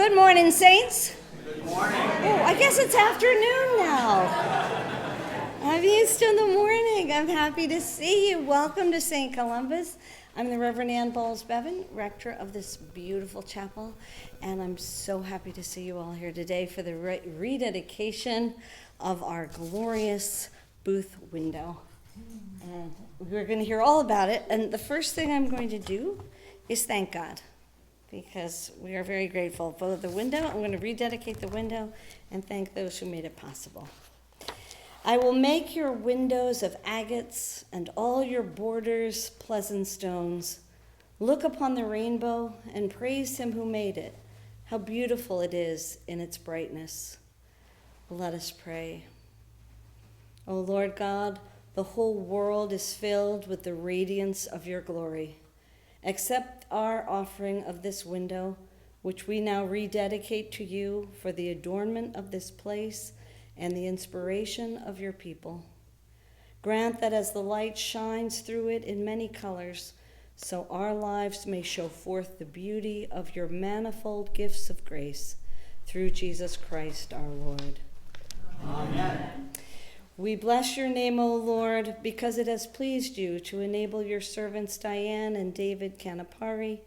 Good morning, saints. Good morning. Oh, I guess it's afternoon now. I'm used to the morning. I'm happy to see you. Welcome to St. Columba's. I'm the Reverend Ann Bolles-Beaven, rector of this beautiful chapel, and I'm so happy to see you all here today for the rededication of our glorious Booth window. And we're going to hear all about it, and the first thing I'm going to do is thank God, because we are very grateful for the window. I'm going to rededicate the window and thank those who made it possible. I will make your windows of agates and all your borders pleasant stones. Look upon the rainbow and praise him who made it. How beautiful it is in its brightness. Let us pray. O Lord God, the whole world is filled with the radiance of your glory. Accept our offering of this window, which we now rededicate to you for the adornment of this place and the inspiration of your people. Grant that as the light shines through it in many colors, so our lives may show forth the beauty of your manifold gifts of grace, through Jesus Christ our Lord. Amen. We bless your name, O Lord, because it has pleased you to enable your servants Diane and David Canapari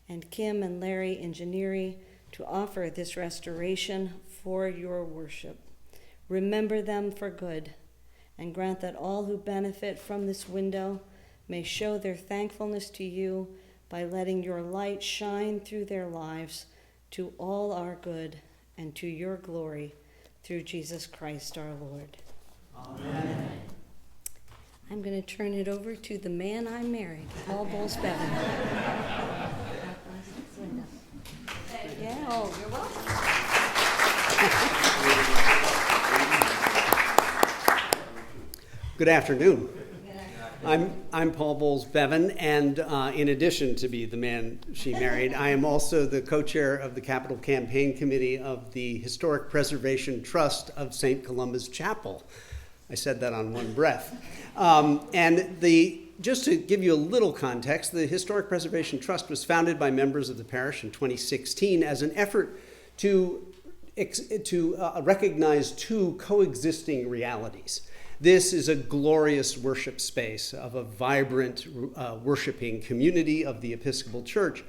and Kim and Larry Engineering to offer this restoration for your worship. Remember them for good, and grant that all who benefit from this window may show their thankfulness to you by letting your light shine through their lives to all our good and to your glory, through Jesus Christ our Lord. Amen. I'm going to turn it over to the man I married, Paul Bolles-Beaven. Yeah, oh, you're welcome. Good afternoon. I'm Paul Bolles-Beaven, and in addition to be the man she married, I am also the co-chair of the Capital Campaign Committee of the Historic Preservation Trust of St. Columba's Chapel. I said that on one breath. Just to give you a little context, the Historic Preservation Trust was founded by members of the parish in 2016 as an effort to recognize two coexisting realities. This is a glorious worship space of a vibrant worshiping community of the Episcopal Church,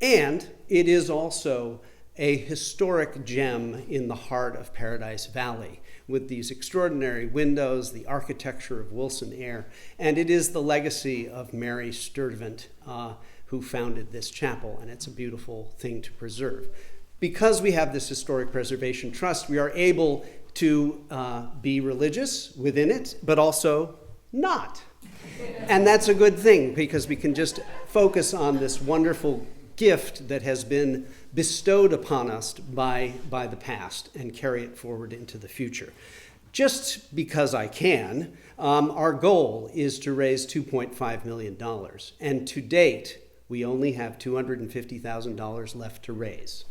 and it is also a historic gem in the heart of Paradise Valley with these extraordinary windows, the architecture of Wilson Eyre, and it is the legacy of Mary Devlin who founded this chapel, and it's a beautiful thing to preserve. Because we have this Historic Preservation Trust, we are able to be religious within it, but also not. And that's a good thing, because we can just focus on this wonderful gift that has been bestowed upon us by the past and carry it forward into the future. Just because I can, our goal is to raise $2.5 million. And to date, we only have $250,000 left to raise.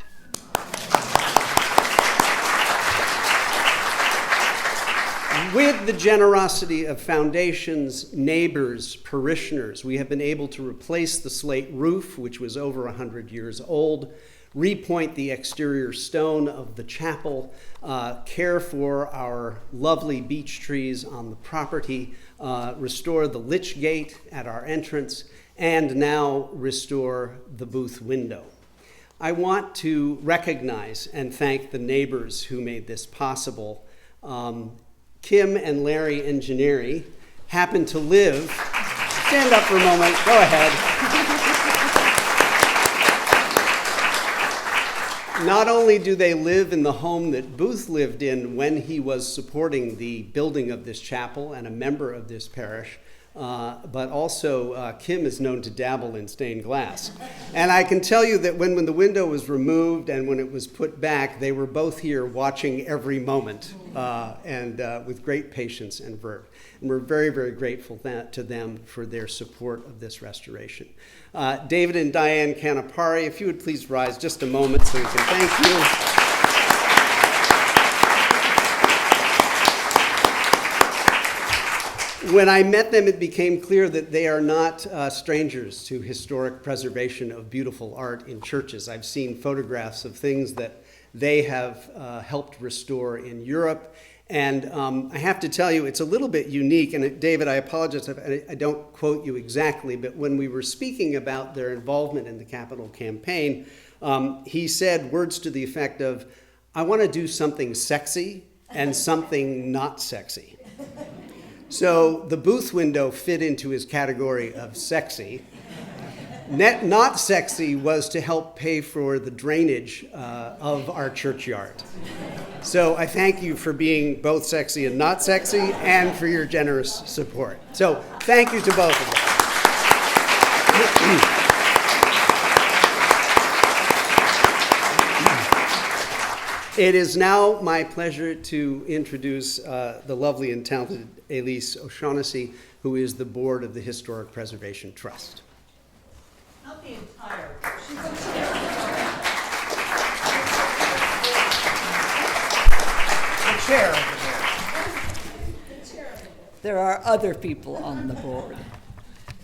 With the generosity of foundations, neighbors, parishioners, we have been able to replace the slate roof, which was over 100 years old, repoint the exterior stone of the chapel, care for our lovely beech trees on the property, restore the lich gate at our entrance, and now restore the Booth window. I want to recognize and thank the neighbors who made this possible. Kim and Larry Engineering happen to live. Stand up for a moment. Go ahead. Not only do they live in the home that Booth lived in when he was supporting the building of this chapel and a member of this parish, but also Kim is known to dabble in stained glass. And I can tell you that when the window was removed and when it was put back, they were both here watching every moment and with great patience and verve. And we're very, very grateful to them for their support of this restoration. David and Diane Canapari, if you would please rise just a moment so we can thank you. When I met them, it became clear that they are not strangers to historic preservation of beautiful art in churches. I've seen photographs of things that they have helped restore in Europe. And I have to tell you, it's a little bit unique. And David, I apologize if I don't quote you exactly, but when we were speaking about their involvement in the capital campaign, he said words to the effect of, "I want to do something sexy and something not sexy." So the Booth window fit into his category of sexy. Not sexy was to help pay for the drainage of our churchyard. So I thank you for being both sexy and not sexy, and for your generous support. So thank you to both of you. It is now my pleasure to introduce the lovely and talented Elise O'Shaughnessy, who is the board of the Historic Preservation Trust. Not the entire. The chair over there. There are other people on the board.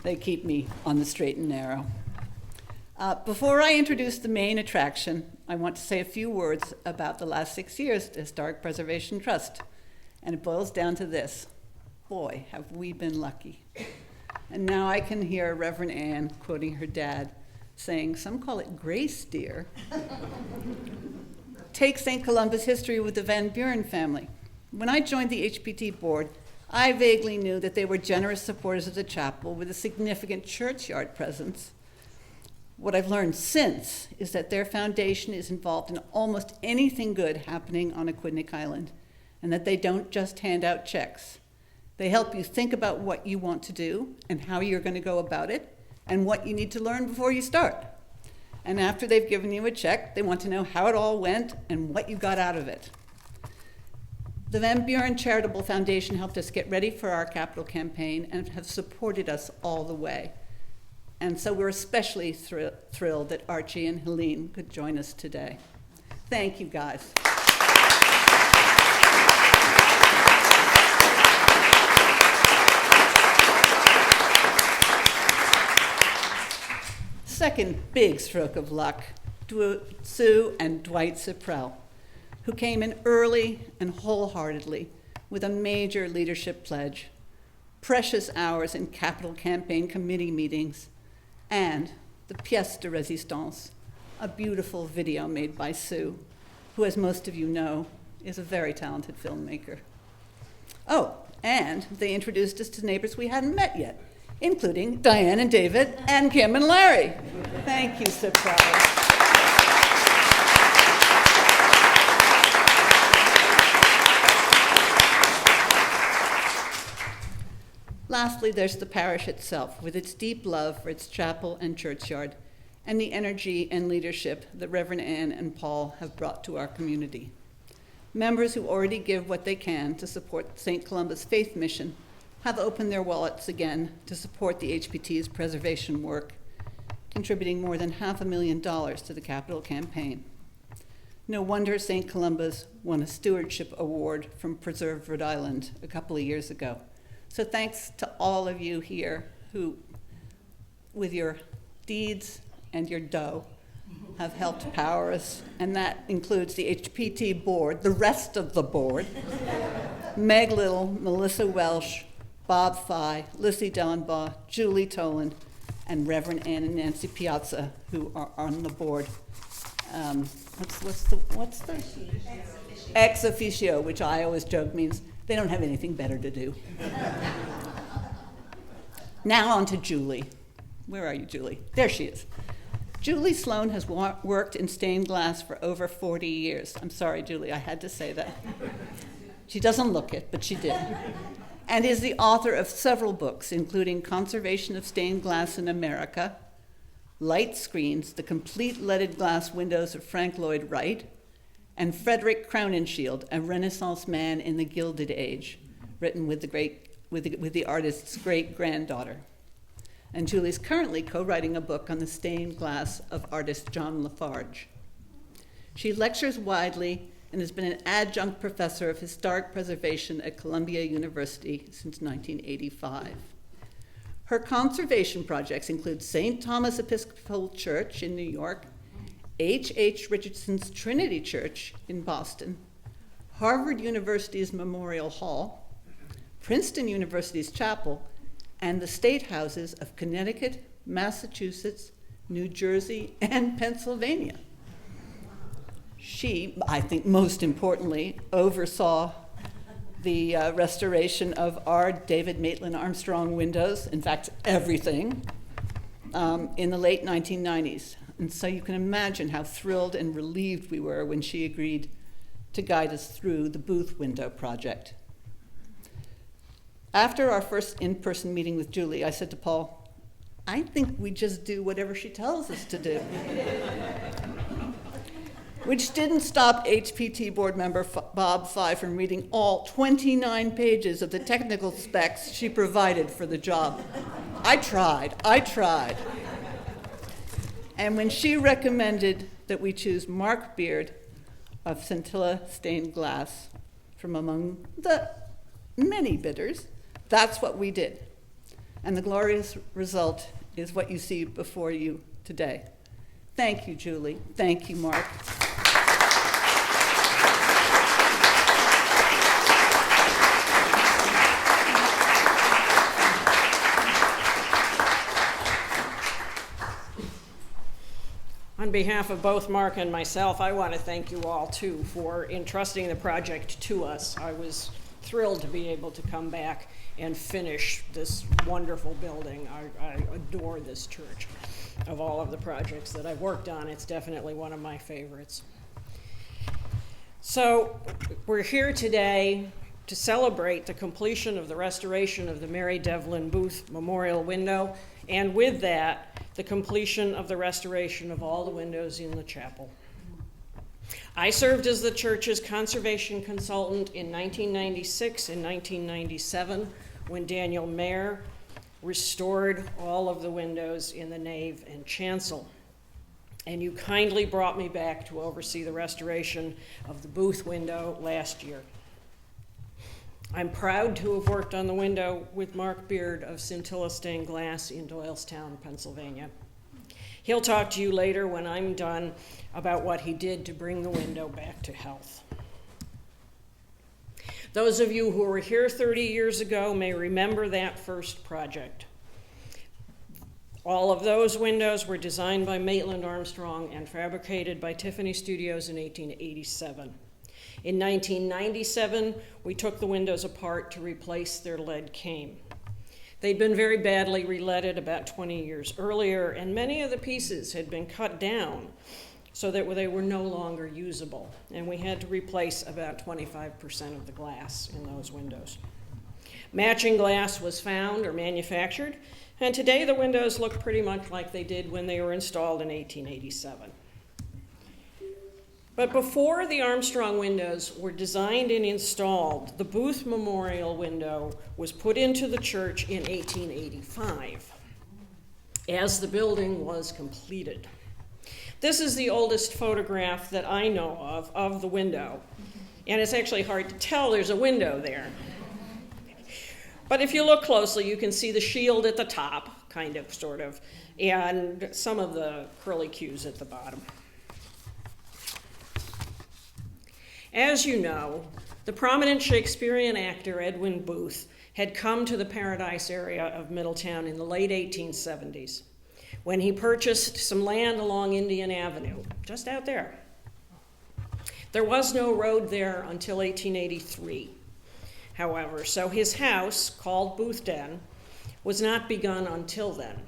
They keep me on the straight and narrow. Before I introduce the main attraction, I want to say a few words about the last 6 years at the Historic Preservation Trust. And it boils down to this. Boy, have we been lucky. And now I can hear Reverend Ann quoting her dad, saying, some call it grace, dear. Take St. Columba's history with the Van Buren family. When I joined the HPT board, I vaguely knew that they were generous supporters of the chapel with a significant churchyard presence. What I've learned since is that their foundation is involved in almost anything good happening on Aquidneck Island, and that they don't just hand out checks. They help you think about what you want to do and how you're going to go about it and what you need to learn before you start. And after they've given you a check, they want to know how it all went and what you got out of it. The Van Buren Charitable Foundation helped us get ready for our capital campaign and have supported us all the way. And so we're especially thrilled that Archie and Helene could join us today. Thank you, guys. Second big stroke of luck, Sue and Dwight Ciprell, who came in early and wholeheartedly with a major leadership pledge, precious hours in capital campaign committee meetings, and the pièce de résistance, a beautiful video made by Sue, who, as most of you know, is a very talented filmmaker. Oh, and they introduced us to neighbors we hadn't met yet, including Diane and David and Kim and Larry. Thank you, surprise. Lastly, there's the parish itself, with its deep love for its chapel and churchyard, and the energy and leadership that Reverend Ann and Paul have brought to our community. Members who already give what they can to support St. Columba's faith mission have opened their wallets again to support the HPT's preservation work, contributing more than $500,000 to the capital campaign. No wonder St. Columba's won a stewardship award from Preserve Rhode Island a couple of years ago. So thanks to all of you here who, with your deeds and your dough, have helped power us, and that includes the HPT board, the rest of the board, Meg Little, Melissa Welsh, Bob Fye, Lissy Dellenbaugh, Julie Tolan, and Reverend Ann and Nancy Piazza, who are on the board. What's the ex officio, which I always joke means they don't have anything better to do. Now on to Julie. Where are you, Julie? There she is. Julie Sloan has worked in stained glass for over 40 years. I'm sorry, Julie, I had to say that. She doesn't look it, but she did. And is the author of several books, including Conservation of Stained Glass in America, Light Screens, The Complete Leaded Glass Windows of Frank Lloyd Wright, and Frederick Crowninshield, A Renaissance Man in the Gilded Age, written with the artist's great-granddaughter. And Julie's currently co-writing a book on the stained glass of artist John Lafarge. She lectures widely and has been an adjunct professor of historic preservation at Columbia University since 1985. Her conservation projects include St. Thomas Episcopal Church in New York, H.H. Richardson's Trinity Church in Boston, Harvard University's Memorial Hall, Princeton University's Chapel, and the state houses of Connecticut, Massachusetts, New Jersey, and Pennsylvania. She, I think most importantly, oversaw the restoration of our David Maitland Armstrong windows, in fact, everything, in the late 1990s. And so you can imagine how thrilled and relieved we were when she agreed to guide us through the Booth Window project. After our first in-person meeting with Julie, I said to Paul, I think we just do whatever she tells us to do. Which didn't stop HPT board member Bob Five from reading all 29 pages of the technical specs she provided for the job. I tried. And when she recommended that we choose Mark Beard of Scintilla Stained Glass from among the many bidders, that's what we did. And the glorious result is what you see before you today. Thank you, Julie. Thank you, Mark. On behalf of both Mark and myself, I want to thank you all, too, for entrusting the project to us. I was thrilled to be able to come back and finish this wonderful building. I adore this church. Of all of the projects that I've worked on, it's definitely one of my favorites. So we're here today to celebrate the completion of the restoration of the Mary Devlin Booth Memorial Window, and with that, the completion of the restoration of all the windows in the chapel. I served as the church's conservation consultant in 1996 and 1997 when Daniel Mayer restored all of the windows in the nave and chancel. And you kindly brought me back to oversee the restoration of the Booth window last year. I'm proud to have worked on the window with Mark Beard of Scintilla Stained Glass in Doylestown, Pennsylvania. He'll talk to you later when I'm done about what he did to bring the window back to health. Those of you who were here 30 years ago may remember that first project. All of those windows were designed by Maitland Armstrong and fabricated by Tiffany Studios in 1887. In 1997, we took the windows apart to replace their lead cane. They'd been very badly re-leaded about 20 years earlier, and many of the pieces had been cut down so that they were no longer usable, and we had to replace about 25% of the glass in those windows. Matching glass was found or manufactured, and today the windows look pretty much like they did when they were installed in 1887. But before the Armstrong windows were designed and installed, the Booth Memorial window was put into the church in 1885, as the building was completed. This is the oldest photograph that I know of the window, and it's actually hard to tell there's a window there. But if you look closely, you can see the shield at the top, kind of, sort of, and some of the curlicues at the bottom. As you know, the prominent Shakespearean actor Edwin Booth had come to the Paradise area of Middletown in the late 1870s when he purchased some land along Indian Avenue, just out there. There was no road there until 1883, however, so his house, called Booth Den, was not begun until then.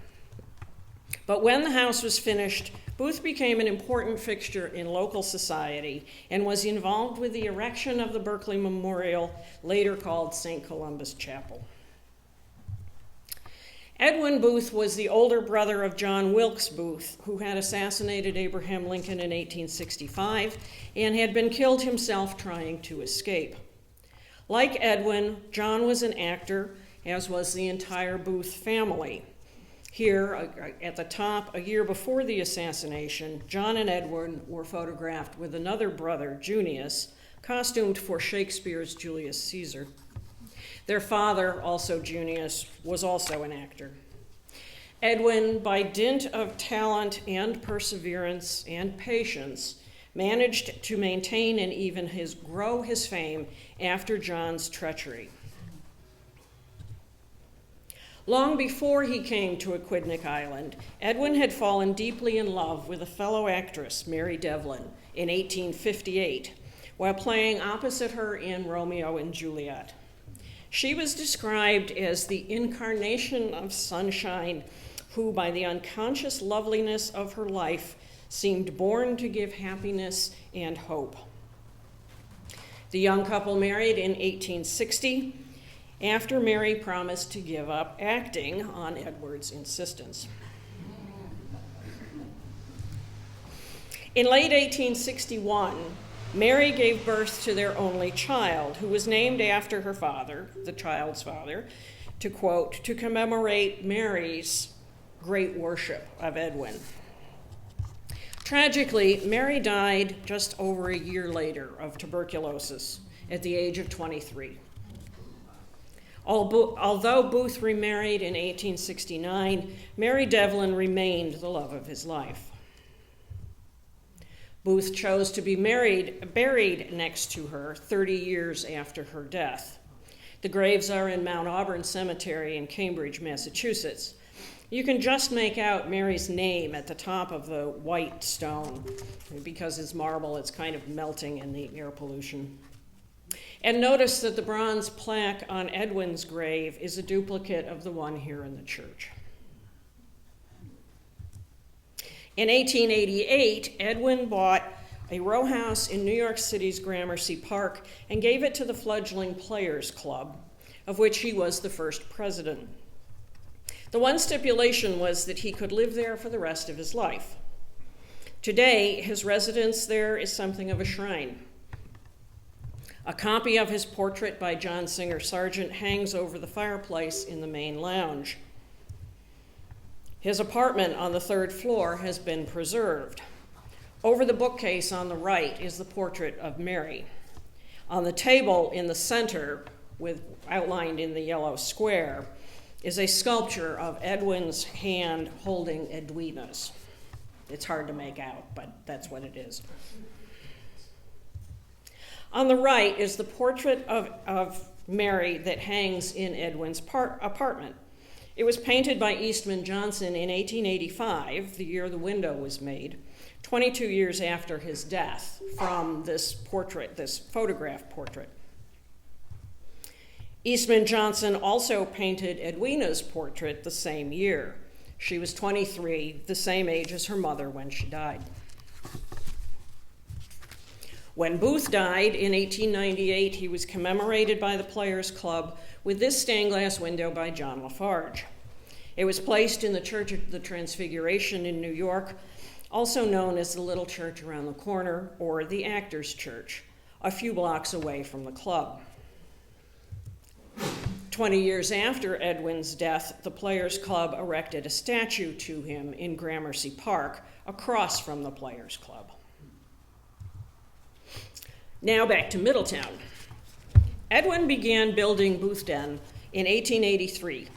But when the house was finished, Booth became an important fixture in local society and was involved with the erection of the Berkeley Memorial, later called St. Columba's Chapel. Edwin Booth was the older brother of John Wilkes Booth, who had assassinated Abraham Lincoln in 1865 and had been killed himself trying to escape. Like Edwin, John was an actor, as was the entire Booth family. Here, at the top, a year before the assassination, John and Edwin were photographed with another brother, Junius, costumed for Shakespeare's Julius Caesar. Their father, also Junius, was also an actor. Edwin, by dint of talent and perseverance and patience, managed to maintain and even grow his fame after John's treachery. Long before he came to Aquidneck Island, Edwin had fallen deeply in love with a fellow actress, Mary Devlin, in 1858, while playing opposite her in Romeo and Juliet. She was described as the incarnation of sunshine, who, by the unconscious loveliness of her life, seemed born to give happiness and hope. The young couple married in 1860, after Mary promised to give up acting on Edward's insistence. In late 1861, Mary gave birth to their only child, who was named after her father, the child's father, to quote, to commemorate Mary's great worship of Edwin. Tragically, Mary died just over a year later of tuberculosis at the age of 23. Although Booth remarried in 1869, Mary Devlin remained the love of his life. Booth chose to be buried next to her 30 years after her death. The graves are in Mount Auburn Cemetery in Cambridge, Massachusetts. You can just make out Mary's name at the top of the white stone. Because it's marble, it's kind of melting in the air pollution. And notice that the bronze plaque on Edwin's grave is a duplicate of the one here in the church. In 1888, Edwin bought a row house in New York City's Gramercy Park and gave it to the fledgling Players Club, of which he was the first president. The one stipulation was that he could live there for the rest of his life. Today, his residence there is something of a shrine. A copy of his portrait by John Singer Sargent hangs over the fireplace in the main lounge. His apartment on the 3rd floor has been preserved. Over the bookcase on the right is the portrait of Mary. On the table in the center, outlined in the yellow square, is a sculpture of Edwin's hand holding Edwina's. It's hard to make out, but that's what it is. On the right is the portrait of Mary that hangs in Edwin's apartment. It was painted by Eastman Johnson in 1885, the year the window was made, 22 years after his death, from this photograph portrait. Eastman Johnson also painted Edwina's portrait the same year. She was 23, the same age as her mother when she died. When Booth died in 1898, he was commemorated by the Players Club with this stained glass window by John Lafarge. It was placed in the Church of the Transfiguration in New York, also known as the Little Church Around the Corner, or the Actors' Church, a few blocks away from the club. 20 years after Edwin's death, the Players Club erected a statue to him in Gramercy Park, across from the Players Club. Now back to Middletown. Edwin began building Booth Den in 1883.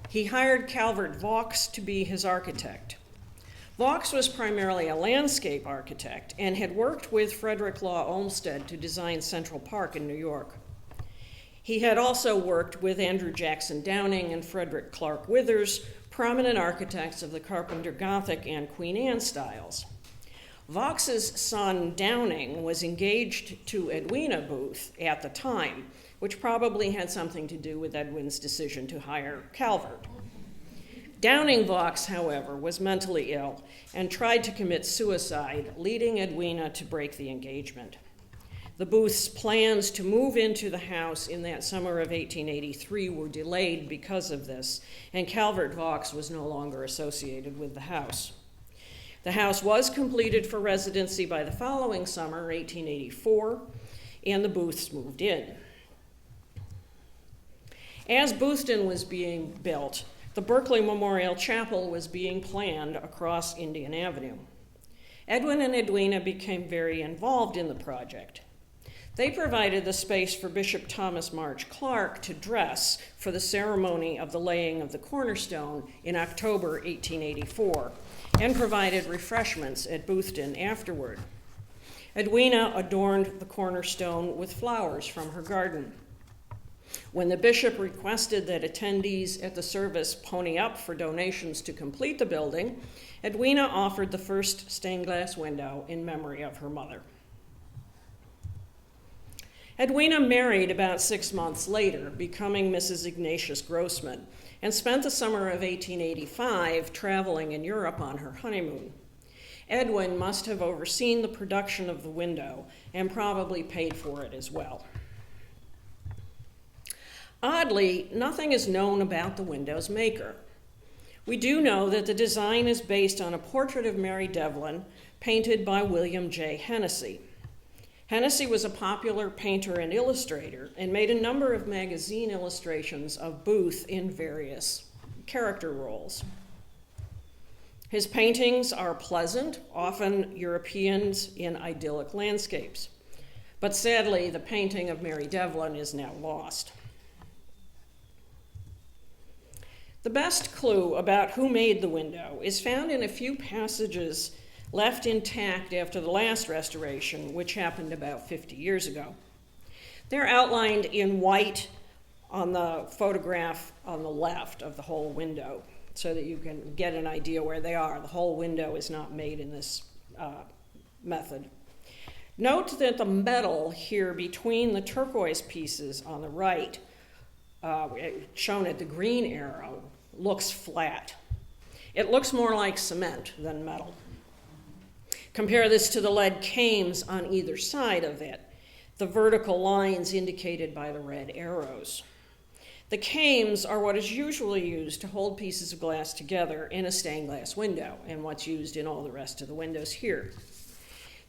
He hired Calvert Vaux to be his architect. Vaux was primarily a landscape architect and had worked with Frederick Law Olmsted to design Central Park in New York. He had also worked with Andrew Jackson Downing and Frederick Clark Withers, prominent architects of the Carpenter Gothic and Queen Anne styles. Vaux's son Downing was engaged to Edwina Booth at the time, which probably had something to do with Edwin's decision to hire Calvert. Downing Vaux, however, was mentally ill and tried to commit suicide, leading Edwina to break the engagement. The Booths' plans to move into the house in that summer of 1883 were delayed because of this, and Calvert Vaux was no longer associated with the house. The house was completed for residency by the following summer, 1884, and the Booths moved in. As Boothton was being built, The Berkeley Memorial Chapel was being planned across Indian Avenue. Edwin and Edwina became very involved in the project. They provided the space for Bishop Thomas March Clark to dress for the ceremony of the laying of the cornerstone in October 1884, and provided refreshments at Boothton afterward. Edwina adorned the cornerstone with flowers from her garden. When the bishop requested that attendees at the service pony up for donations to complete the building, Edwina offered the first stained glass window in memory of her mother. Edwina married about 6 months later, becoming Mrs. Ignatius Grossman, and spent the summer of 1885 traveling in Europe on her honeymoon. Edwin must have overseen the production of the window and probably paid for it as well. Oddly, nothing is known about the window's maker. We do know that the design is based on a portrait of Mary Devlin painted by William J. Hennessy. Hennessy was a popular painter and illustrator and made a number of magazine illustrations of Booth in various character roles. His paintings are pleasant, often Europeans in idyllic landscapes. But sadly, the painting of Mary Devlin is now lost. The best clue about who made the window is found in a few passages left intact after the last restoration, which happened about 50 years ago. They're outlined in white on the photograph on the left of the whole window, so that you can get an idea where they are. The whole window is not made in this method. Note that the metal here between the turquoise pieces on the right, shown at the green arrow, looks flat. It looks more like cement than metal. Compare this to the lead cames on either side of it, the vertical lines indicated by the red arrows. The cames are what is usually used to hold pieces of glass together in a stained glass window, and what's used in all the rest of the windows here.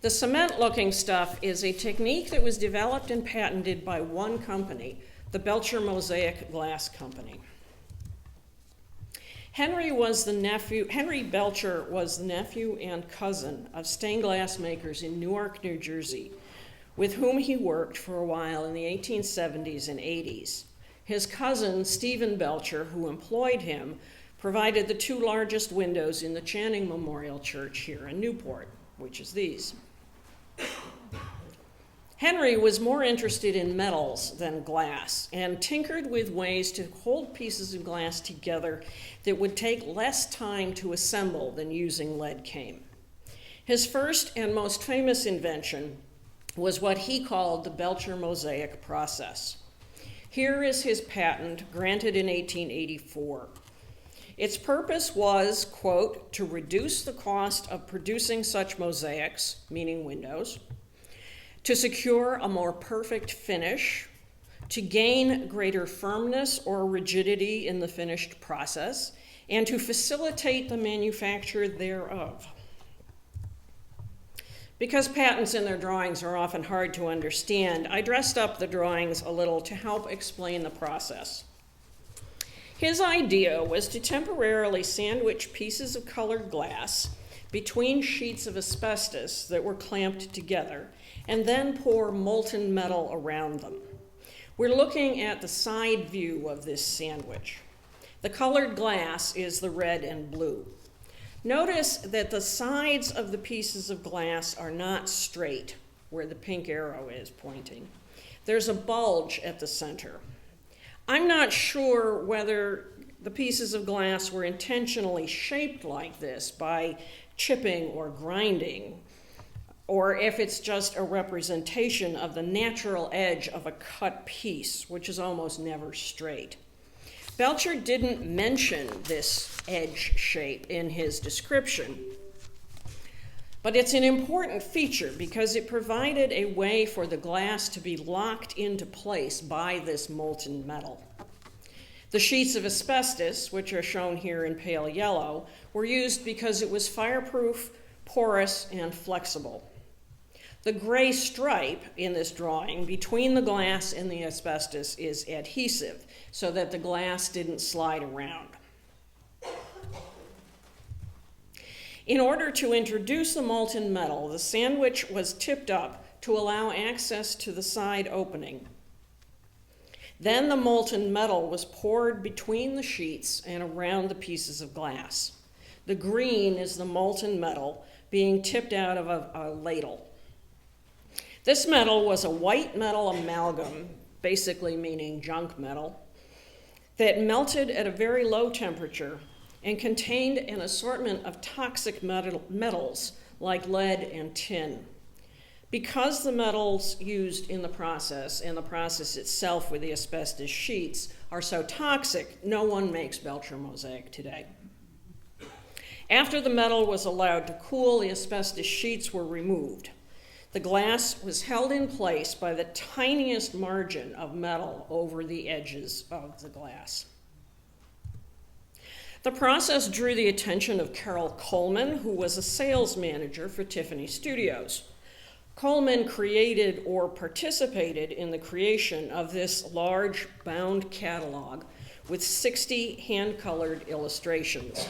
The cement-looking stuff is a technique that was developed and patented by one company, the Belcher Mosaic Glass Company. Henry Belcher was the nephew and cousin of stained glass makers in Newark, New Jersey, with whom he worked for a while in the 1870s and 80s. His cousin, Stephen Belcher, who employed him, provided the two largest windows in the Channing Memorial Church here in Newport, which is these. Henry was more interested in metals than glass and tinkered with ways to hold pieces of glass together that would take less time to assemble than using lead cane. His first and most famous invention was what he called the Belcher mosaic process. Here is his patent, granted in 1884. Its purpose was, quote, to reduce the cost of producing such mosaics, meaning windows, to secure a more perfect finish, to gain greater firmness or rigidity in the finished process, and to facilitate the manufacture thereof. Because patents in their drawings are often hard to understand, I dressed up the drawings a little to help explain the process. His idea was to temporarily sandwich pieces of colored glass between sheets of asbestos that were clamped together, and then pour molten metal around them. We're looking at the side view of this sandwich. The colored glass is the red and blue. Notice that the sides of the pieces of glass are not straight, where the pink arrow is pointing. There's a bulge at the center. I'm not sure whether the pieces of glass were intentionally shaped like this by chipping or grinding, or if it's just a representation of the natural edge of a cut piece, which is almost never straight. Belcher didn't mention this edge shape in his description, but it's an important feature because it provided a way for the glass to be locked into place by this molten metal. The sheets of asbestos, which are shown here in pale yellow, were used because it was fireproof, porous, and flexible. The gray stripe in this drawing between the glass and the asbestos is adhesive so that the glass didn't slide around. In order to introduce the molten metal, the sandwich was tipped up to allow access to the side opening. Then the molten metal was poured between the sheets and around the pieces of glass. The green is the molten metal being tipped out of a ladle. This metal was a white metal amalgam, basically meaning junk metal, that melted at a very low temperature and contained an assortment of toxic metals like lead and tin. Because the metals used in the process and the process itself with the asbestos sheets are so toxic, no one makes Belcher mosaic today. After the metal was allowed to cool, the asbestos sheets were removed. The glass was held in place by the tiniest margin of metal over the edges of the glass. The process drew the attention of Carol Coleman, who was a sales manager for Tiffany Studios. Coleman created or participated in the creation of this large bound catalog with 60 hand-colored illustrations.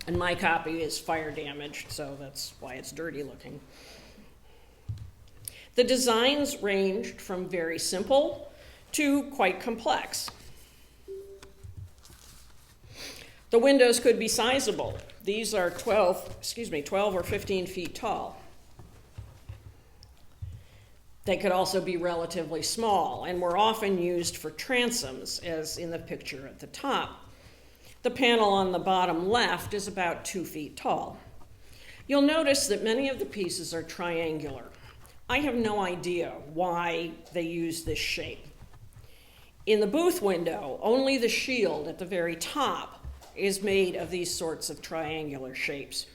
And my copy is fire damaged, so that's why it's dirty looking. The designs ranged from very simple to quite complex. The windows could be sizable. These are 12 or 15 feet tall. They could also be relatively small and were often used for transoms, as in the picture at the top. The panel on the bottom left is about 2 feet tall. You'll notice that many of the pieces are triangular. I have no idea why they use this shape. In the Booth window, only the shield at the very top is made of these sorts of triangular shapes.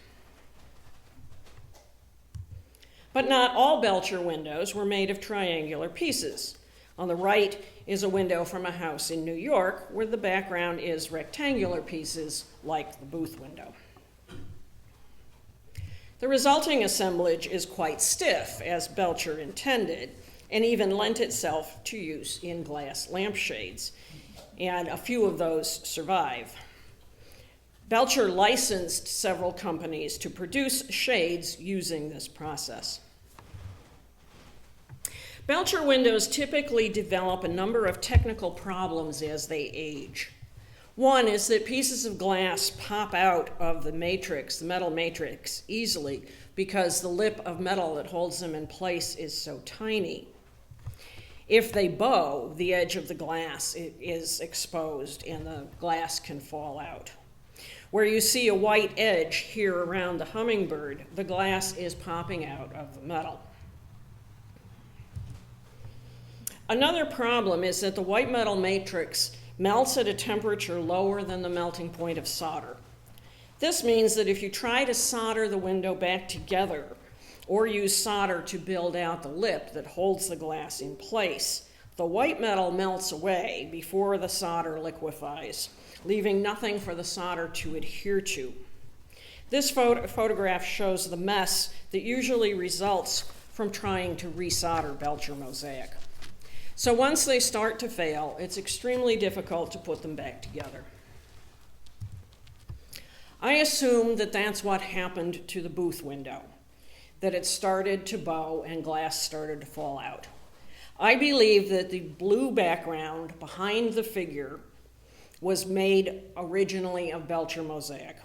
But not all Belcher windows were made of triangular pieces. On the right is a window from a house in New York where the background is rectangular pieces like the Booth window. The resulting assemblage is quite stiff, as Belcher intended, and even lent itself to use in glass lampshades, and a few of those survive. Belcher licensed several companies to produce shades using this process. Belcher windows typically develop a number of technical problems as they age. One is that pieces of glass pop out of the matrix, the metal matrix, easily because the lip of metal that holds them in place is so tiny. If they bow, the edge of the glass is exposed and the glass can fall out. Where you see a white edge here around the hummingbird, the glass is popping out of the metal. Another problem is that the white metal matrix melts at a temperature lower than the melting point of solder. This means that if you try to solder the window back together or use solder to build out the lip that holds the glass in place, the white metal melts away before the solder liquefies, leaving nothing for the solder to adhere to. This photograph shows the mess that usually results from trying to resolder Belcher mosaic. So once they start to fail, it's extremely difficult to put them back together. I assume that that's what happened to the Booth window, that it started to bow and glass started to fall out. I believe that the blue background behind the figure was made originally of Belcher mosaic.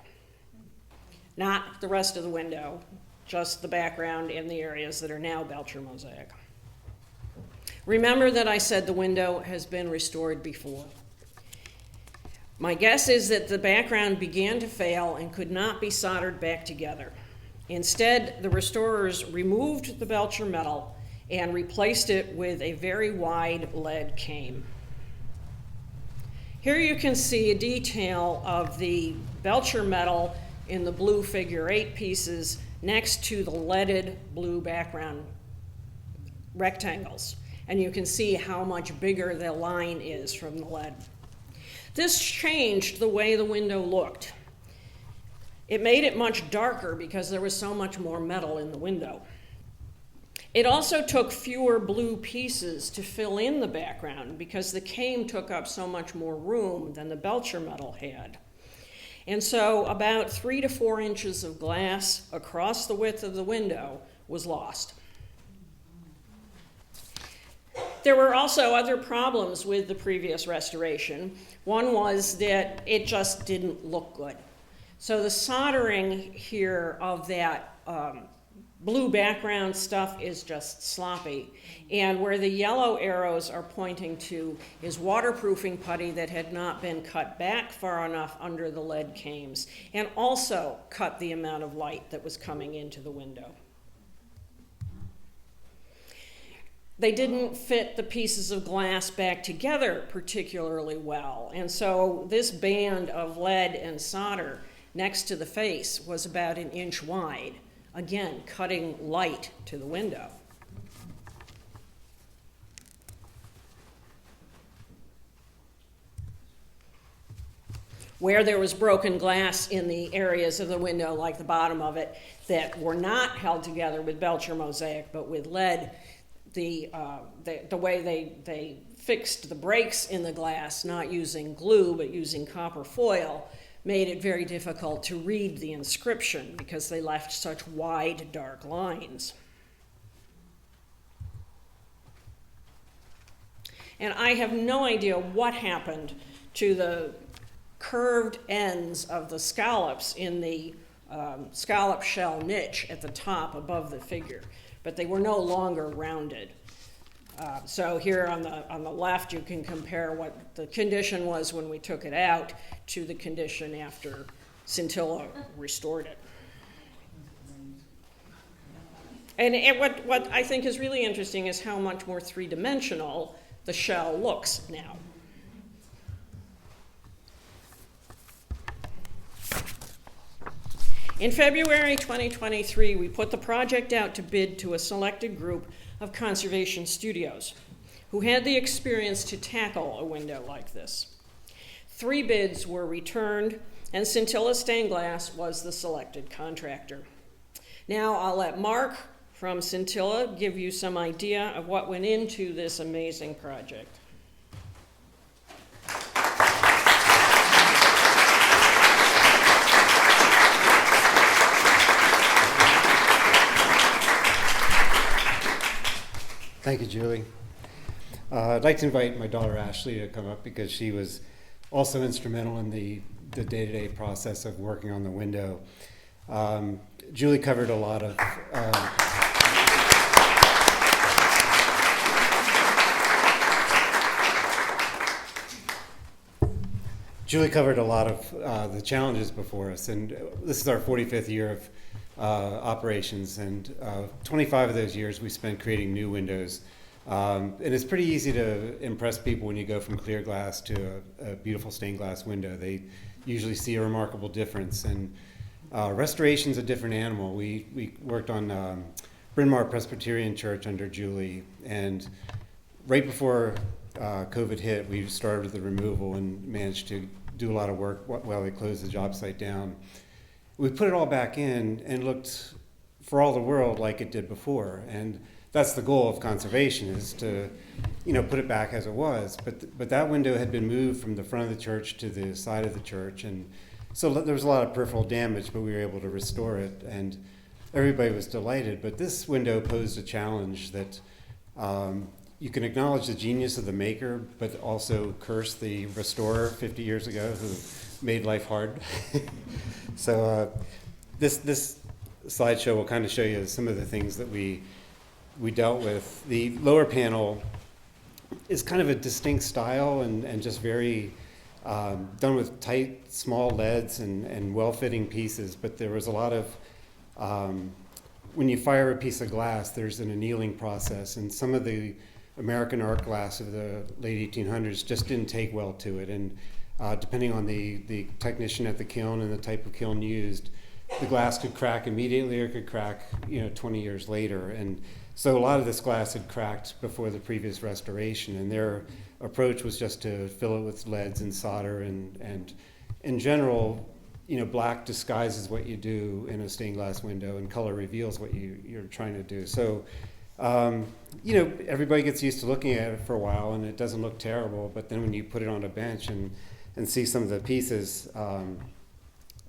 Not the rest of the window, just the background in the areas that are now Belcher mosaic. Remember that I said the window has been restored before. My guess is that the background began to fail and could not be soldered back together. Instead, the restorers removed the Belcher metal and replaced it with a very wide lead cane. Here you can see a detail of the Belcher metal in the blue figure 8 pieces next to the leaded blue background rectangles. And you can see how much bigger the line is from the lead. This changed the way the window looked. It made it much darker because there was so much more metal in the window. It also took fewer blue pieces to fill in the background because the cane took up so much more room than the Belcher metal had. And so about 3 to 4 inches of glass across the width of the window was lost. There were also other problems with the previous restoration. One was that it just didn't look good. So the soldering here of that blue background stuff is just sloppy. And where the yellow arrows are pointing to is waterproofing putty that had not been cut back far enough under the lead cames, and also cut the amount of light that was coming into the window. They didn't fit the pieces of glass back together particularly well. And so this band of lead and solder next to the face was about 1 inch wide, again, cutting light to the window. Where there was broken glass in the areas of the window, like the bottom of it, that were not held together with Belcher mosaic, but with lead, the way they fixed the breaks in the glass, not using glue but using copper foil, made it very difficult to read the inscription because they left such wide, dark lines. And I have no idea what happened to the curved ends of the scallops in the scallop shell niche at the top above the figure, but they were no longer rounded. So here on the left, you can compare what the condition was when we took it out to the condition after Scintilla restored it. And what I think is really interesting is how much more three-dimensional the shell looks now. In February 2023, we put the project out to bid to a selected group of conservation studios who had the experience to tackle a window like this. 3 bids were returned, and Scintilla Stained Glass was the selected contractor. Now I'll let Mark from Scintilla give you some idea of what went into this amazing project. Thank you, Julie. I'd like to invite my daughter Ashley to come up because she was also instrumental in the day-to-day process of working on the window. Julie covered a lot of the challenges before us, and this is our 45th year of operations, and 25 of those years we spent creating new windows. And it's pretty easy to impress people when you go from clear glass to a beautiful stained glass window. They usually see a remarkable difference, and restoration's a different animal. We worked on Bryn Mawr Presbyterian Church under Julie, and right before COVID hit, we started with the removal and managed to do a lot of work while they closed the job site down. We put it all back in and looked for all the world like it did before, and that's the goal of conservation, is to, put it back as it was. But that window had been moved from the front of the church to the side of the church, and so there was a lot of peripheral damage, but we were able to restore it, and everybody was delighted. But this window posed a challenge that you can acknowledge the genius of the maker, but also curse the restorer 50 years ago who made life hard. So this slideshow will kind of show you some of the things that we dealt with. The lower panel is kind of a distinct style and just very done with tight, small leads and well-fitting pieces, but there was a lot of, when you fire a piece of glass, there's an annealing process, and some of the American art glass of the late 1800s just didn't take well to it, and depending on the technician at the kiln and the type of kiln used, the glass could crack immediately or it could crack 20 years later. And so a lot of this glass had cracked before the previous restoration, and their approach was just to fill it with leads and solder, and in general, black disguises what you do in a stained glass window, and color reveals what you're trying to do. So everybody gets used to looking at it for a while and it doesn't look terrible, but then when you put it on a bench and see some of the pieces,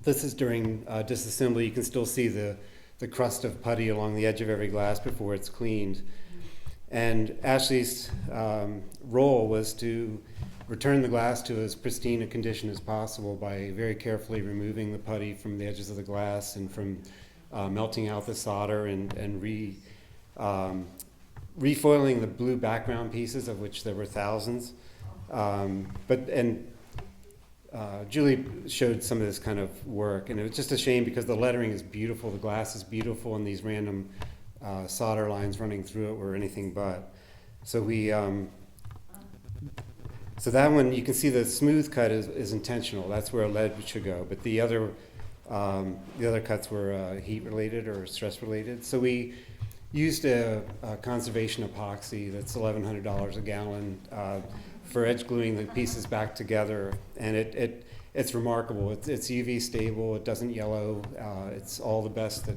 This is during disassembly. You can still see the crust of putty along the edge of every glass before it's cleaned. And Ashley's role was to return the glass to as pristine a condition as possible by very carefully removing the putty from the edges of the glass and from melting out the solder and refoiling the blue background pieces, of which there were thousands. Julie showed some of this kind of work, and it was just a shame because the lettering is beautiful, the glass is beautiful, and these random solder lines running through it were anything but. So so that one, you can see the smooth cut is intentional. That's where lead should go. But the other cuts were heat related or stress related. So we used a conservation epoxy that's $1,100 a gallon for edge gluing the pieces back together, and it's remarkable. It's UV stable. It doesn't yellow. It's all the best that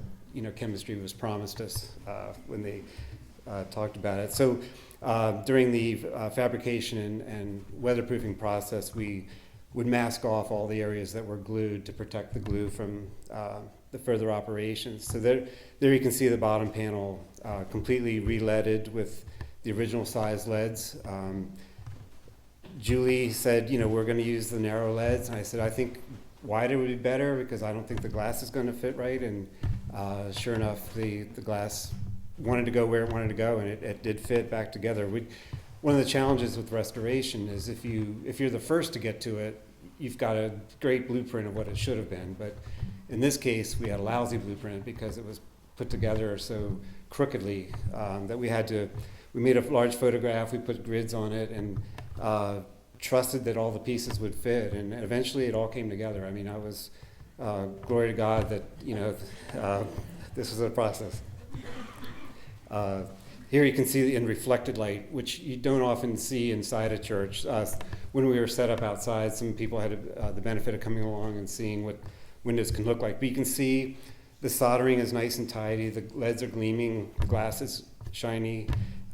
chemistry was promised us when they talked about it. So during the fabrication and weatherproofing process, we would mask off all the areas that were glued to protect the glue from the further operations. So there you can see the bottom panel completely re-leaded with the original size leads. Julie said, we're going to use the narrow leads. And I said, I think wider would be better because I don't think the glass is going to fit right. And sure enough, the glass wanted to go where it wanted to go, and it did fit back together. One of the challenges with restoration is if you're the first to get to it, you've got a great blueprint of what it should have been. But in this case, we had a lousy blueprint because it was put together so crookedly that we made a large photograph, we put grids on it, and trusted that all the pieces would fit, and eventually it all came together. I mean, I was glory to God that this was a process. Here you can see in reflected light, which you don't often see inside a church. When we were set up outside, some people had the benefit of coming along and seeing what windows can look like. But you can see the soldering is nice and tidy. The leads are gleaming. The glass is shiny.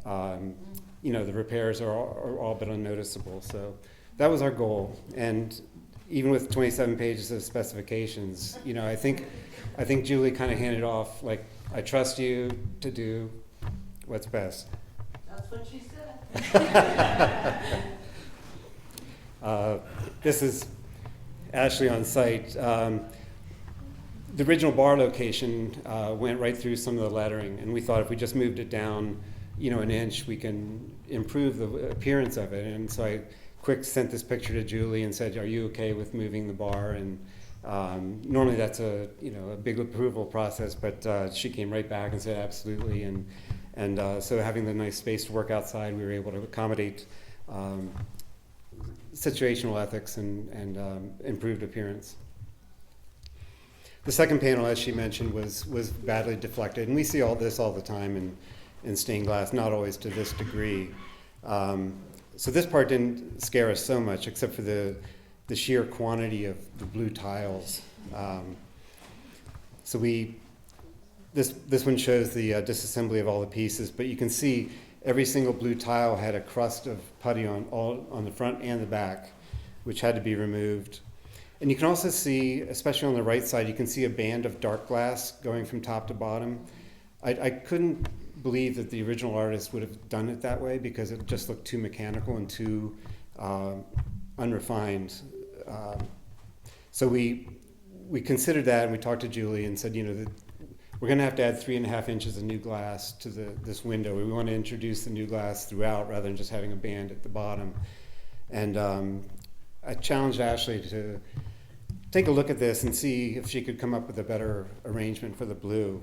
The repairs are all but unnoticeable. So that was our goal. And even with 27 pages of specifications, I think Julie kind of handed off like, I trust you to do what's best. That's what she said. This is Ashley on site. The original bar location went right through some of the lettering, and we thought if we just moved it down, an inch, we can improve the appearance of it. And so I sent this picture to Julie and said, "Are you okay with moving the bar?" And normally that's a big approval process, but she came right back and said absolutely. And so having the nice space to work outside, we were able to accommodate situational ethics and improved appearance. The second panel, as she mentioned, was badly deflected, and we see all this all the time in stained glass, not always to this degree. So this part didn't scare us so much, except for the sheer quantity of the blue tiles. This one shows the disassembly of all the pieces, but you can see every single blue tile had a crust of putty on the front and the back, which had to be removed. And you can also see, especially on the right side, you can see a band of dark glass going from top to bottom. I couldn't believe that the original artist would have done it that way because it just looked too mechanical and too unrefined. So we considered that, and we talked to Julie and said, we're going to have to add 3.5 inches of new glass to this window. We want to introduce the new glass throughout rather than just having a band at the bottom. And I challenged Ashley to take a look at this and see if she could come up with a better arrangement for the blue.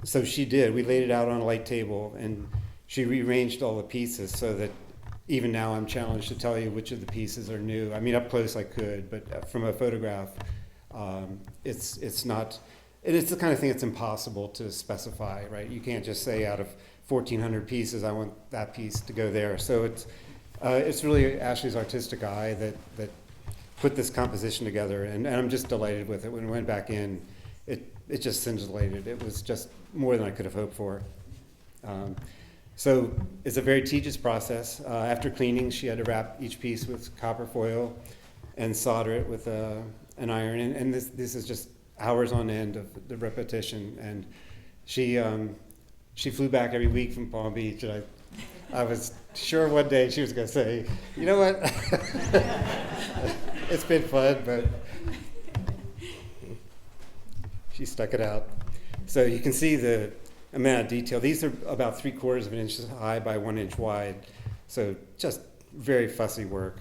So she did. We laid it out on a light table, and she rearranged all the pieces so that even now I'm challenged to tell you which of the pieces are new. I mean, up close I could, but from a photograph, it's not. It's the kind of thing that's impossible to specify, right? You can't just say out of 1,400 pieces, I want that piece to go there. So it's really Ashley's artistic eye that put this composition together, and I'm just delighted with it. When we went back in, it just scintillated. It was just more than I could have hoped for. So it's a very tedious process. After cleaning, she had to wrap each piece with copper foil and solder it with an and iron, and this is just hours on end of the repetition. And she flew back every week from Palm Beach, and I was sure one day she was going to say, you know what, it's been fun, but she stuck it out. So you can see the amount of detail. These are about 3/4 of an inch high by 1 inch wide, so just very fussy work.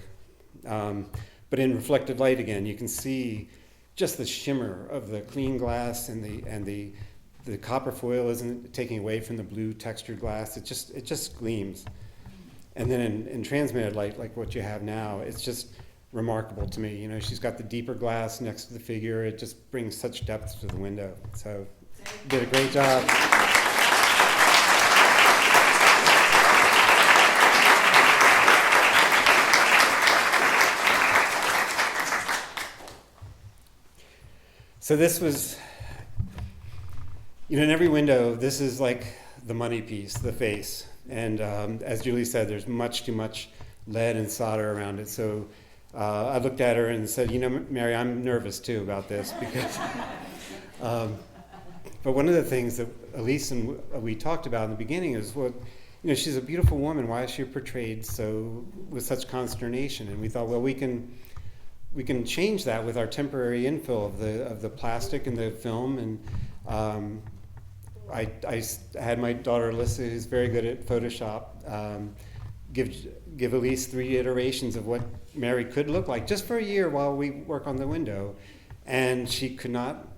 But in reflected light again, you can see just the shimmer of the clean glass, and the copper foil isn't taking away from the blue textured glass. It just gleams. And then in transmitted light, like what you have now, it's just remarkable to me. You know, she's got the deeper glass next to the figure. It just brings such depth to the window. So, you did a great job. So this was, you know, in every window, this is like the money piece, the face. And as Julie said, there's much too much lead and solder around it. So I looked at her and said, you know, Mary, I'm nervous too about this because, but one of the things that Elise and we talked about in the beginning is, well, you know, she's a beautiful woman. Why is she portrayed so with such consternation? And we thought, well, we can change that with our temporary infill of the plastic and the film. And I had my daughter Alyssa, who's very good at Photoshop, give Elise 3 iterations of what Mary could look like just for a year while we work on the window, and she could not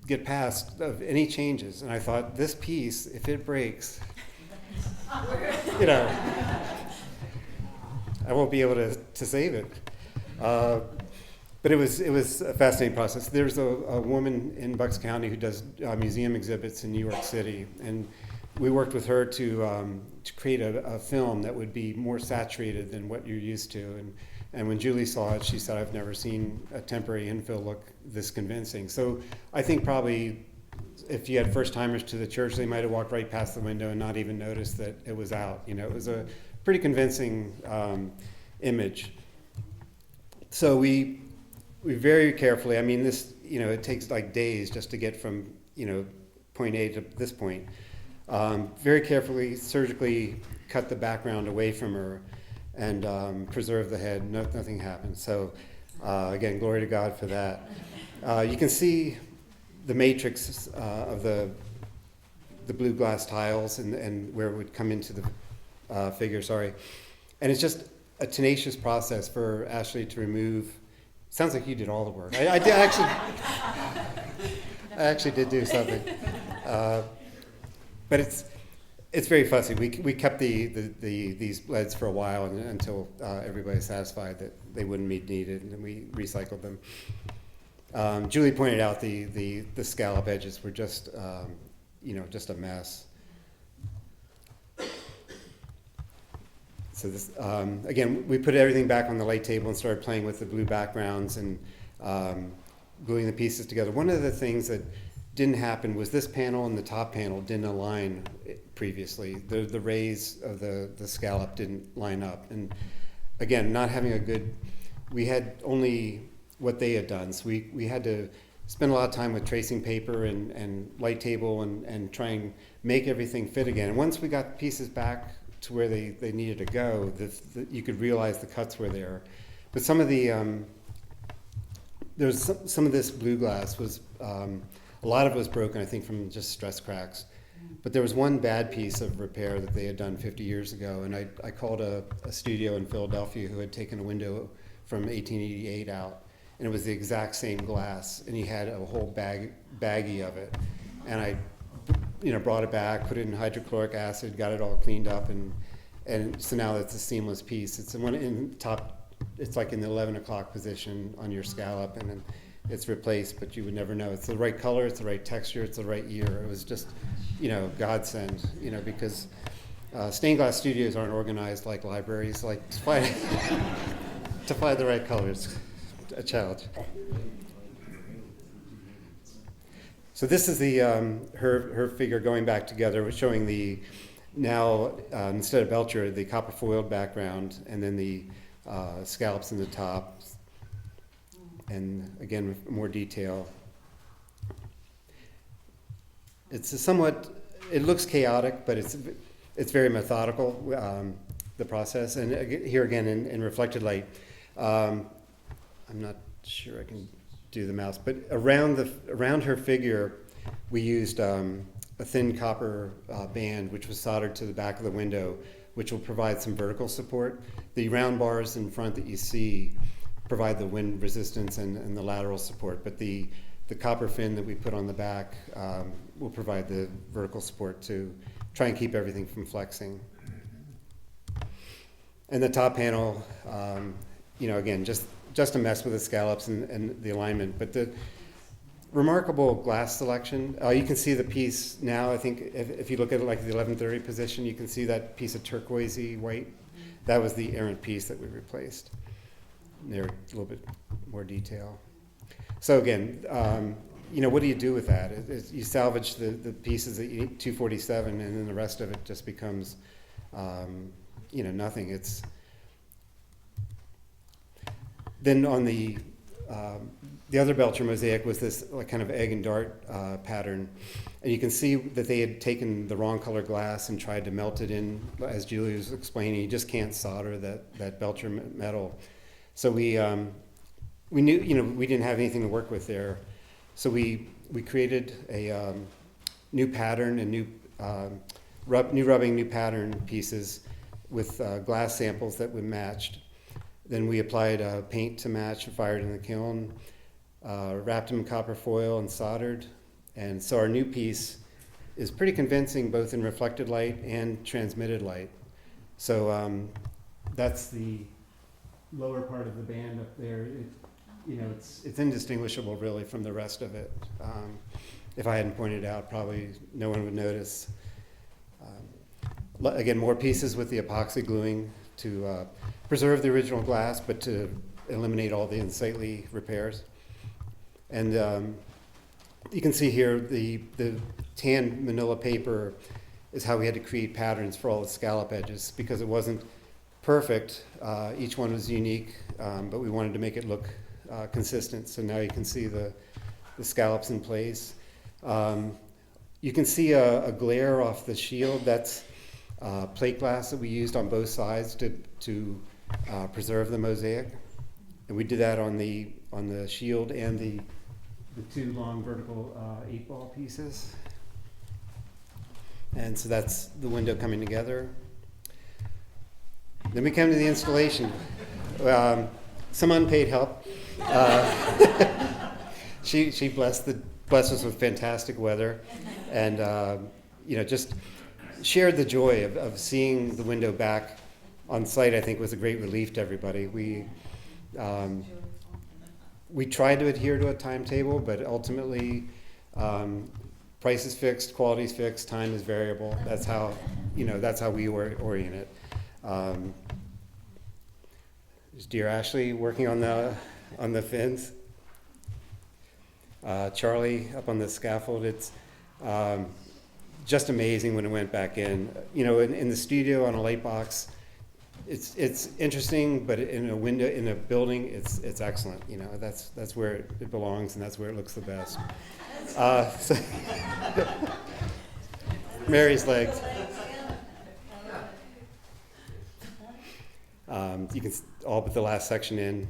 get past of any changes. And I thought, this piece, if it breaks, you know, I won't be able to save it. But it was a fascinating process. There's a woman in Bucks County who does museum exhibits in New York City, and we worked with her to create a film that would be more saturated than what you're used to. And when Julie saw it, she said, I've never seen a temporary infill look this convincing. So I think probably if you had first-timers to the church, they might have walked right past the window and not even noticed that it was out. You know, it was a pretty convincing image. So we very carefully, I mean, this, you know, it takes like days just to get from, you know, point A to this point. Very carefully, surgically cut the background away from her and preserve the head. Nothing happened. So again, glory to God for that. You can see the matrix of the blue glass tiles and where it would come into the figure, sorry. And it's just a tenacious process for Ashley to remove. Sounds like you did all the work. I did actually. I actually did do something, but it's very fussy. We kept these leads for a while until everybody's satisfied that they wouldn't be needed, and then we recycled them. Julie pointed out the scallop edges were just you know, just a mess. So this, again, we put everything back on the light table and started playing with the blue backgrounds and gluing the pieces together. One of the things that didn't happen was this panel and the top panel didn't align previously. The rays of the scallop didn't line up. And again, not having a good, we had only what they had done. So we had to spend a lot of time with tracing paper and light table and try and make everything fit again. And once we got pieces back to where they needed to go, you could realize the cuts were there. But some of the, there's some of this blue glass was, a lot of it was broken, I think, from just stress cracks. But there was one bad piece of repair that they had done 50 years ago, and I called a studio in Philadelphia who had taken a window from 1888 out, and it was the exact same glass, and he had a whole baggie of it. And I brought it back, put it in hydrochloric acid, got it all cleaned up, and so now it's a seamless piece. It's the one in top, it's like in the 11 o'clock position on your scallop, and then it's replaced, but you would never know. It's the right color, it's the right texture, it's the right year. It was just, godsend, because stained glass studios aren't organized like libraries. Like to find the right colors, a challenge. So this is the her figure going back together, showing the now instead of Belcher, the copper foiled background, and then the scallops in the top. and again, with more detail. It's it looks chaotic, but it's very methodical, the process. And here again, in reflected light, I'm not sure I can do the mouse, but around her figure, we used a thin copper band, which was soldered to the back of the window, which will provide some vertical support. The round bars in front that you see provide the wind resistance and the lateral support, but the copper fin that we put on the back will provide the vertical support to try and keep everything from flexing. And the top panel, again, just a mess with the scallops and the alignment, but the remarkable glass selection. You can see the piece now. I think if you look at it like the 1130 position, you can see that piece of turquoisey white. That was the errant piece that we replaced. And there, a little bit more detail. So again, what do you do with that? You salvage the pieces at 247, and then the rest of it just becomes, nothing. Then on the other Belcher mosaic was this like kind of egg and dart pattern, and you can see that they had taken the wrong color glass and tried to melt it in. As Julie was explaining, you just can't solder that Belcher metal. So we knew, we didn't have anything to work with there. So we created a new pattern and new rubbing, new pattern pieces with glass samples that we matched. Then we applied paint to match, fired in the kiln, wrapped them in copper foil and soldered. And so our new piece is pretty convincing both in reflected light and transmitted light. So that's the lower part of the band up there. It's indistinguishable really from the rest of it. If I hadn't pointed it out, probably no one would notice. Again, more pieces with the epoxy gluing to preserve the original glass, but to eliminate all the unsightly repairs. And you can see here the tan manila paper is how we had to create patterns for all the scallop edges because it wasn't perfect. Each one was unique, but we wanted to make it look consistent. So now you can see the scallops in place. You can see a glare off the shield. That's plate glass that we used on both sides to preserve the mosaic. And we did that on the shield and the two long vertical 8-ball pieces. And so that's the window coming together. Then we come to the installation. Some unpaid help. She blessed us with fantastic weather, and just shared the joy of seeing the window back on site. I think was a great relief to everybody. We tried to adhere to a timetable, but ultimately, price is fixed, quality is fixed, time is variable. That's how we orient it. There's dear Ashley working on the fins. Charlie up on the scaffold. It's just amazing when it went back in. In the studio on a light box, it's interesting, but in a window in a building, it's excellent. That's where it belongs, and that's where it looks the best. So Mary's legs. You can all but the last section in.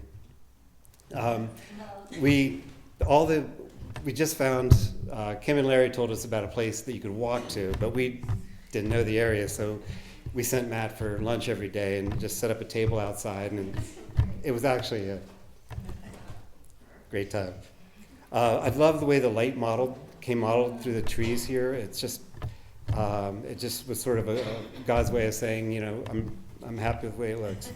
We just found, Kim and Larry told us about a place that you could walk to, but we didn't know the area, so we sent Matt for lunch every day and just set up a table outside, and it was actually a great time. I love the way the light came modeled through the trees here. It just was sort of God's way of saying, I'm happy with the way it looks.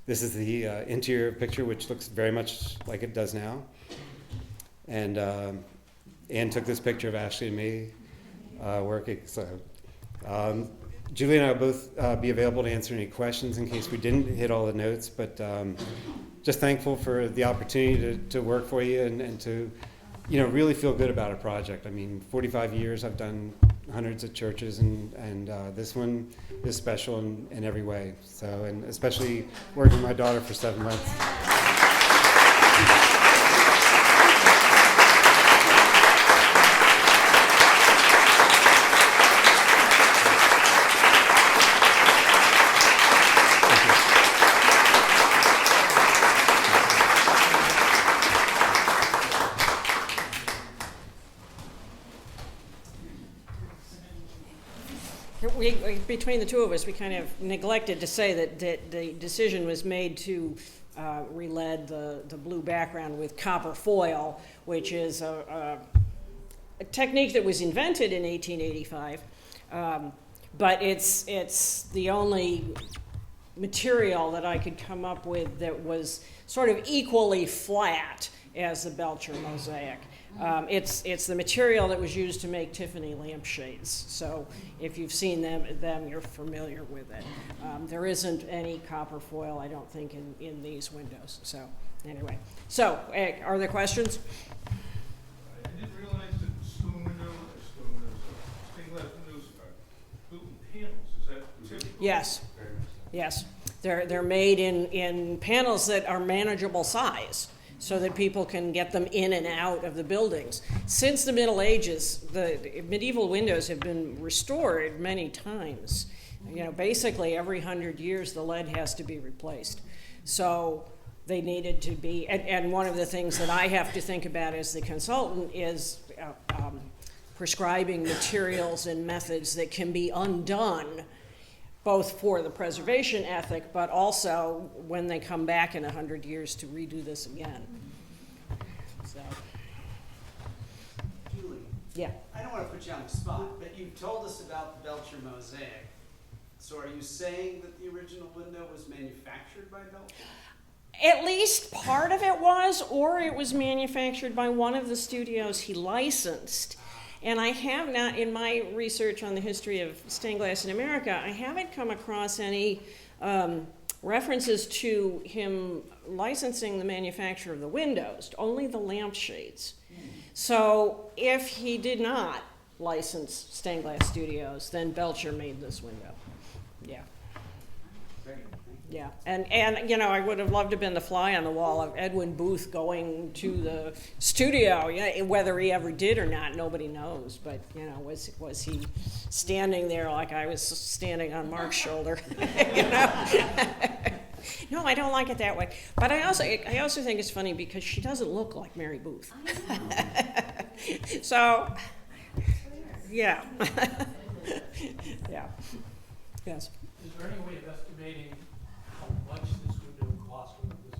This is the interior picture, which looks very much like it does now. And Ann took this picture of Ashley and me working. So Julie and I will both be available to answer any questions in case we didn't hit all the notes. But just thankful for the opportunity to work for you and to really feel good about a project. I mean, 45 years I've done hundreds of churches, and this one is special in every way. So, and especially working with my daughter for 7 months. between the two of us, we kind of neglected to say that the decision was made to re-lead the blue background with copper foil, which is a technique that was invented in 1885, but it's the only material that I could come up with that was sort of equally flat as the Belcher mosaic. It's the material that was used to make Tiffany lampshades. So if you've seen them, you're familiar with it. There isn't any copper foil, I don't think, in these windows. So anyway, so are there questions? I didn't realize that stained glass windows are built in panels. Is that typical? Yes. Yes. They're made in panels that are manageable size, so that people can get them in and out of the buildings. Since the Middle Ages, the medieval windows have been restored many times. Basically every 100 years the lead has to be replaced. So they needed to be, and one of the things that I have to think about as the consultant is prescribing materials and methods that can be undone, both for the preservation ethic, but also when they come back in 100 years to redo this again. So. Julie, Yeah. I don't want to put you on the spot, but you told us about the Belcher mosaic. So are you saying that the original window was manufactured by Belcher? At least part of it was, or it was manufactured by one of the studios he licensed. And I have not, in my research on the history of stained glass in America, I haven't come across any references to him licensing the manufacture of the windows, only the lampshades. So if he did not license stained glass studios, then Belcher made this window. Yeah. Yeah, and I would have loved to have been the fly on the wall of Edwin Booth going to the studio. Yeah, whether he ever did or not, nobody knows. But was he standing there like I was standing on Mark's shoulder? No, I don't like it that way. But I also think it's funny because she doesn't look like Mary Booth. So, yeah, yeah, yes. Is there any way of estimating how much this window cost when it was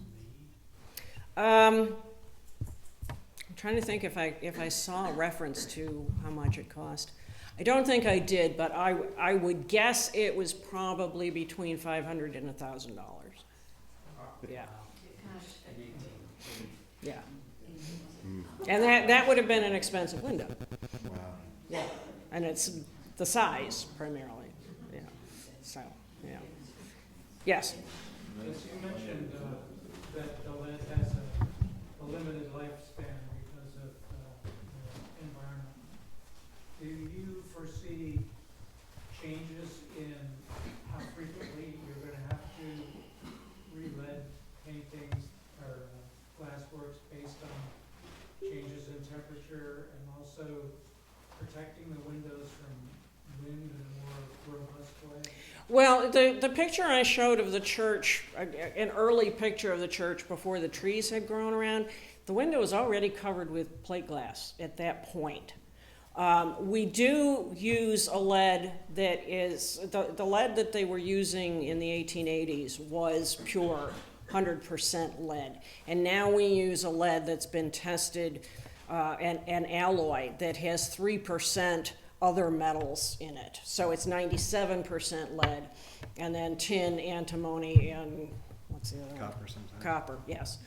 made? I'm trying to think if I saw a reference to how much it cost. I don't think I did, but I would guess it was probably between $500 and $1,000. Yeah. Yeah. And that would have been an expensive window. Wow. Yeah. And it's the size primarily. Yeah. So, yeah. Yes. As you mentioned, that the lead has a limited lifespan because of the environment. Do you foresee changes in how frequently you're going to have to re-lead paintings or glassworks based on changes in temperature and also protecting the windows from wind in a more robust way? Well, the picture I showed of the church, an early picture of the church before the trees had grown around, the window was already covered with plate glass at that point. We do use a lead that is, the lead that they were using in the 1880s was pure 100% lead. And now we use a lead that's been tested, an alloy that has 3% other metals in it. So it's 97% lead, and then tin, antimony, and what's the other one? Copper sometimes. Copper, yes.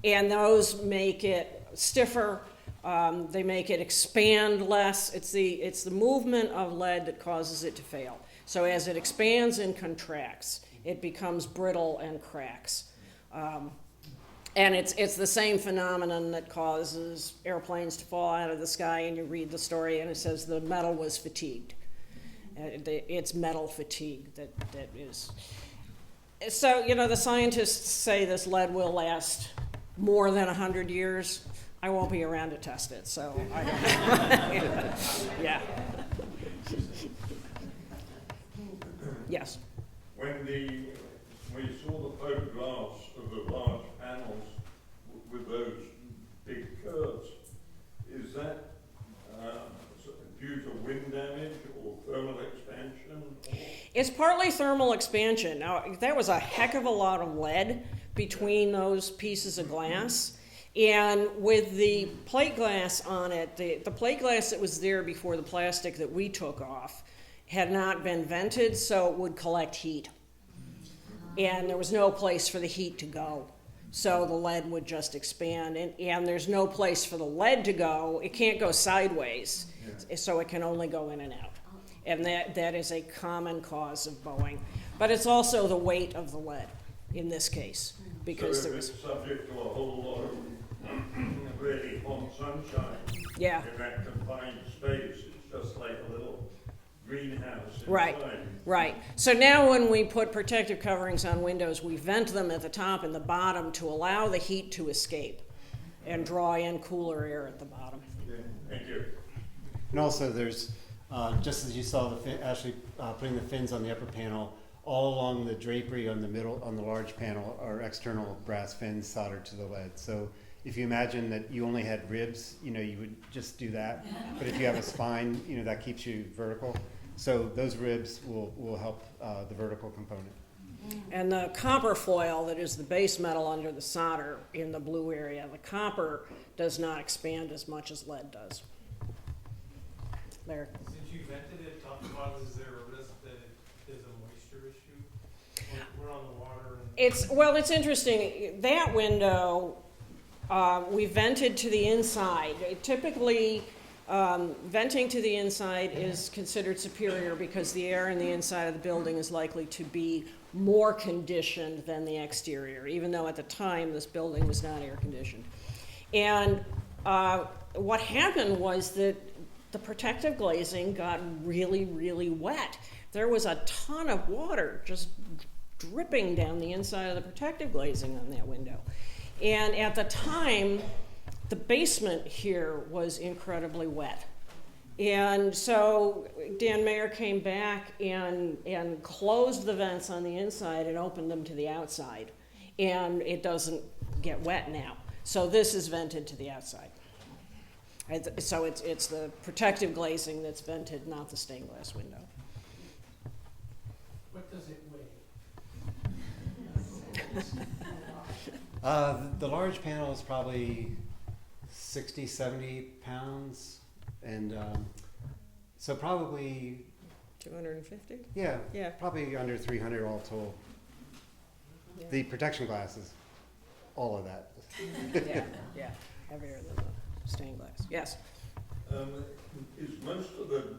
And those make it stiffer. They make it expand less. It's the movement of lead that causes it to fail. So as it expands and contracts, it becomes brittle and cracks. And it's the same phenomenon that causes airplanes to fall out of the sky, and you read the story and it says the metal was fatigued. It's metal fatigue that is. So, the scientists say this lead will last more than 100 years. I won't be around to test it, so I don't know. Yeah. Yes. When we saw the photographs of the large panels with those big curves, is that due to wind damage or thermal expansion? It's partly thermal expansion. Now, that was a heck of a lot of lead between those pieces of glass. And with the plate glass on it, the plate glass that was there before the plastic that we took off had not been vented, so it would collect heat. And there was no place for the heat to go. So the lead would just expand, and there's no place for the lead to go. It can't go sideways, so it can only go in and out. And that is a common cause of bowing. But it's also the weight of the lead in this case, because so there if was... it's subject to a whole lot of really hot sunshine Yeah. in that confined space, it's just like a little greenhouse inside. Right. So now when we put protective coverings on windows, we vent them at the top and the bottom to allow the heat to escape and draw in cooler air at the bottom. Yeah, thank you. And also there's, just as you saw the Ashley putting the fins on the upper panel, all along the drapery on the middle, on the large panel, are external brass fins soldered to the lead. So if you imagine that you only had ribs, you would just do that. But if you have a spine, that keeps you vertical. So those ribs will help the vertical component. And the copper foil that is the base metal under the solder in the blue area, the copper does not expand as much as lead does. There. Since you vented it, talk about, is there a risk that it is a moisture issue? We're on the water. It's interesting. That window, we vented to the inside. Typically, venting to the inside is considered superior because the air in the inside of the building is likely to be more conditioned than the exterior, even though at the time this building was not air conditioned. And what happened was that the protective glazing got really, really wet. There was a ton of water just dripping down the inside of the protective glazing on that window. And at the time, the basement here was incredibly wet. And so Dan Mayer came back and closed the vents on the inside and opened them to the outside. And it doesn't get wet now. So this is vented to the outside. So it's the protective glazing that's vented, not the stained glass window. What does it weigh? The large panel is probably 60, 70 pounds. And so probably... 250? Yeah, Yeah. probably under 300 all told. Yeah. The protection glass is all of that. Yeah, heavier than the stained glass. Yes. Is most of the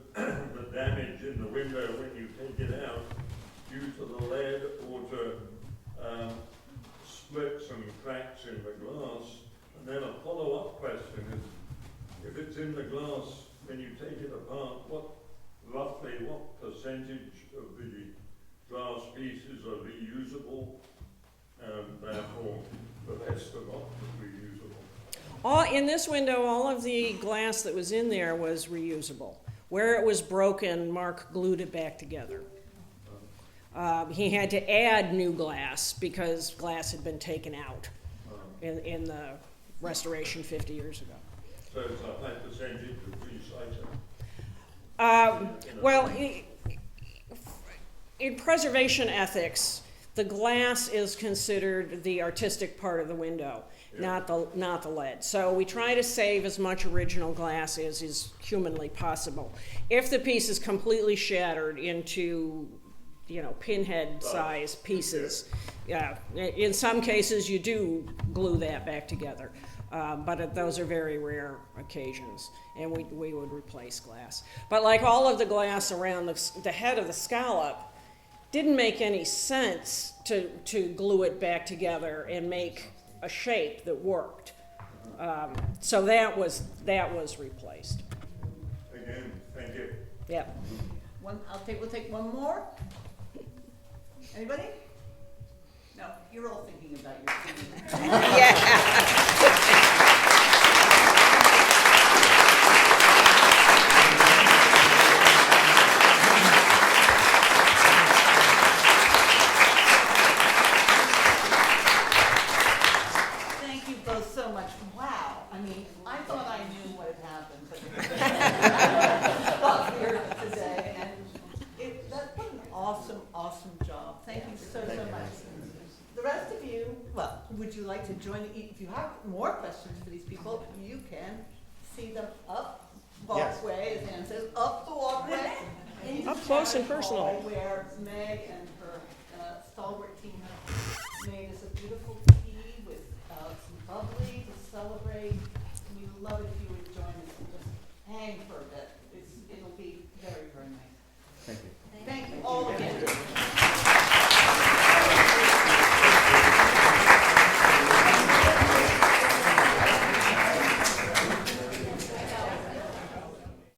damage in the window when you take it out due to the lead or to splits and cracks in the glass? And then a follow-up question is, if it's in the glass, when you take it apart, roughly what percentage of the glass pieces are reusable, and therefore the rest are not reusable? In this window, all of the glass that was in there was reusable. Where it was broken, Mark glued it back together. He had to add new glass because glass had been taken out in the restoration 50 years ago. So it's a high percentage of recycling? Well, in preservation ethics, the glass is considered the artistic part of the window, not the lead. So we try to save as much original glass as is humanly possible. If the piece is completely shattered into, pinhead size pieces, in some cases you do glue that back together. But those are very rare occasions, and we would replace glass. But like all of the glass around the head of the scallop, didn't make any sense to glue it back together and make a shape that worked. So that was replaced. Again, thank you. Yeah. We'll take one more. Anybody? No, you're all thinking about your team. Yeah. Thank you both so much. Wow. I mean, I thought I knew what had happened, but here today, and what an awesome would you like to join? If you have more questions for these people, you can see them up walkway, as Ann says, up the walkway. Up close and personal. Where Meg and her stalwart team have made us a beautiful tea with some bubbly to celebrate. We would love it if you would join us and just hang for a bit. It'll be very, very nice. Thank you. Thank you all again.